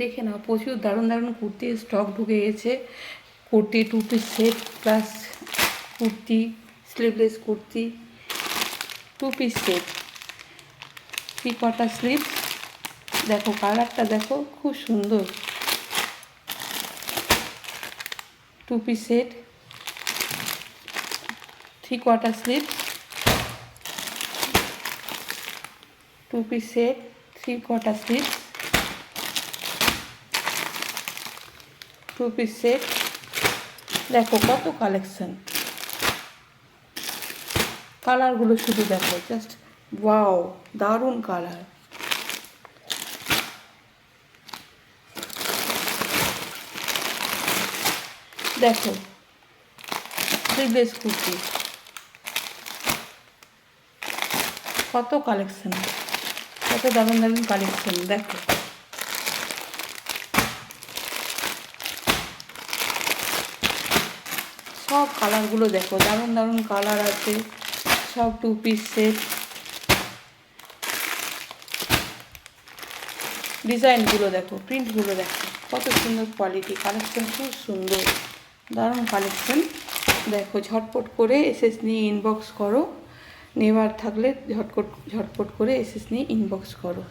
দেখে নাও, প্রচুর দারুণ দারুণ কুর্তির স্টক ঢুকে গেছে। Kurti 2 piece set plus kurti, sleeveless kurti 2 piece set, 3/4 sleeve. দেখো কালারটা দেখো, খুব সুন্দর। 2 piece set, 3/4 sleeve, 2 piece set, 3/4 sleeve, 2 piece set. দেখো কত কালেকশন, কালারগুলো শুধু দেখো, জাস্ট ওয়াও, দারুণ কালার। দেখো স্লিভলেস কুর্তি, কত কালেকশন, কত দারুণ দারুণ কালেকশন। দেখো সব কালারগুলো দেখো, দারুণ দারুণ কালার আছে, সব 2 পিস সেট। ডিজাইনগুলো দেখো, প্রিন্টগুলো দেখো, কত সুন্দর কোয়ালিটি, কালেকশন খুব সুন্দর, দারুণ কালেকশন। দেখো ঝটপট করে এসএস নিয়ে ইনবক্স করো, নেওয়ার থাকলে ঝটপট করে এসএস নিয়ে ইনবক্স করো।